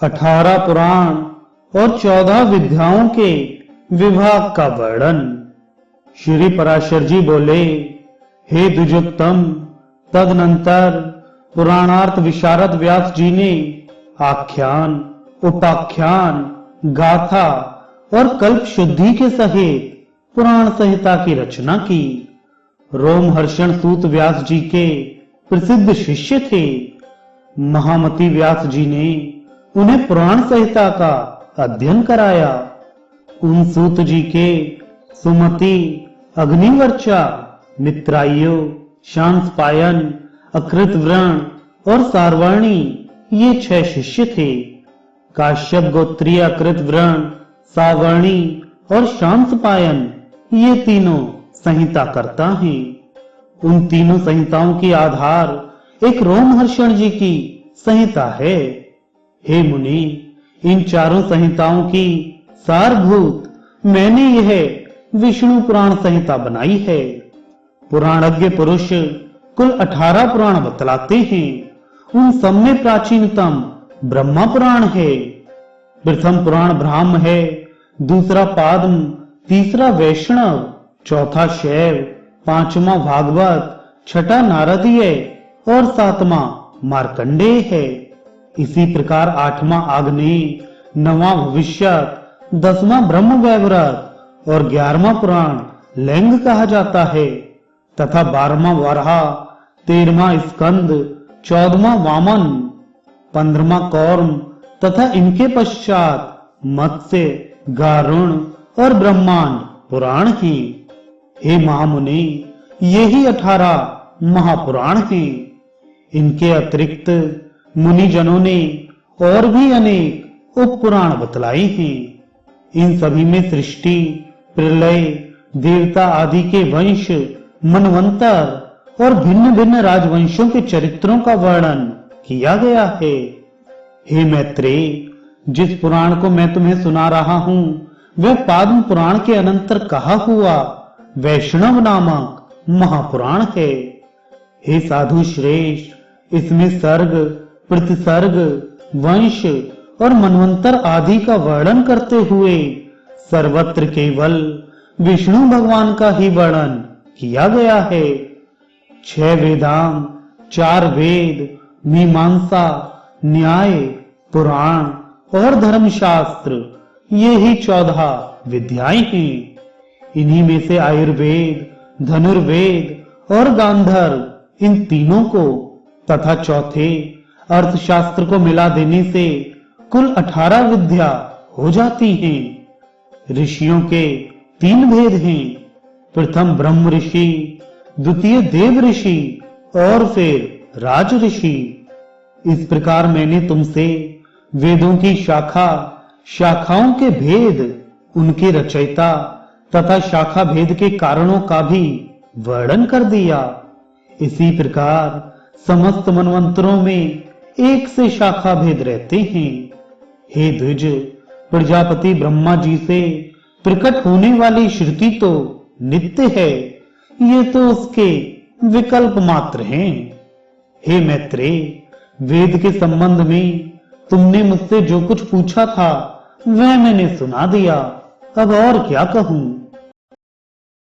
18 पुराण और 14 विद्याओं के विभाग का वर्णन। श्री पराशर जी बोले, हे द्विजोत्तम, तदनंतर पुराणार्थ विशारद व्यास जी ने आख्यान, उपाख्यान, गाथा और कल्प शुद्धि के सहित पुराण संहिता की रचना की। रोमहर्षण सूत व्यास जी के प्रसिद्ध शिष्य थे। महामती व्यास जी ने उन्हें पुराण संहिता का अध्ययन कराया। उन सूत जी के सुमति, अग्निवर्चा, मित्रायु, शांसपायन, अकृतव्रण और सारवर्णी ये 6 शिष्य थे। काश्यप गोत्रीय अकृतव्रण, सावर्णी और शांसपायन ये तीनों संहिता करता हैं। उन तीनों संहिताओं की आधार एक रोमहर्षण जी की संहिता है। हे मुनि, इन चारों संहिताओं की सारभूत मैंने यह विष्णु पुराण संहिता बनाई है। पुराणज्ञ पुरुष कुल 18 पुराण बतलाते हैं। उन सब में प्राचीनतम ब्रह्मा पुराण है। प्रथम पुराण ब्राह्म है, दूसरा पाद्म, तीसरा वैष्णव, चौथा शैव, पांचवा भागवत, छठा नारदीय और 7वां मार्कंडेय है। इसी प्रकार 8वां आग्नेय, 9वां भविष्यत, 10वां ब्रह्म वैवर्त और 11वां पुराण लिंग कहा जाता है तथा 12वां वराह, 13वां स्कंद, 14वां वामन, 15वां कौर्म तथा इनके पश्चात मत्स्य, गारुण और ब्रह्मांड पुराण हैं। हे महामुनि, यही 18 महापुराण हैं। इनके अतिरिक्त मुनिजनों ने और भी अनेक उपपुराण बतलाए हैं। इन सभी में सृष्टि, प्रलय, देवता आदि के वंश, मनवंतर और भिन्न भिन्न राजवंशों के चरित्रों का वर्णन किया गया है। हे मैत्रेय, जिस पुराण को मैं तुम्हें सुना रहा हूं वह पाद्म पुराण के अनंतर कहा हुआ वैष्णव नामक महापुराण है। हे साधु श्रेष्ठ, इसमें सर्ग, प्रतिसर्ग, वंश और मनवंतर आदि का वर्णन करते हुए सर्वत्र केवल विष्णु भगवान का ही वर्णन किया गया है। 6 वेदांग, 4 वेद, मीमांसा, न्याय, पुराण और धर्मशास्त्र ये ही 14 विद्याएं हैं। इन्हीं में से आयुर्वेद, धनुर्वेद और गांधर्व इन तीनों को तथा चौथे अर्थशास्त्र को मिला देने से कुल 18 विद्या हो जाती हैं। ऋषियों के 3 भेद हैं। प्रथम ब्रह्म ऋषि, द्वितीय देव ऋषि और फिर राज ऋषि। इस प्रकार मैंने तुमसे वेदों की शाखा, शाखाओं के भेद, उनके रचयिता तथा शाखा भेद के कारणों का भी वर्णन कर दिया। इसी प्रकार समस्त मनवंतरों में एक से शाखा भेद रहते हैं। हे द्विज, प्रजापति ब्रह्मा जी से प्रकट होने वाली श्रुति तो नित्य है, ये तो उसके विकल्प मात्र हैं। हे मैत्रेय, वेद के संबंध में तुमने मुझसे जो कुछ पूछा था वह मैंने सुना दिया। अब और क्या कहूं।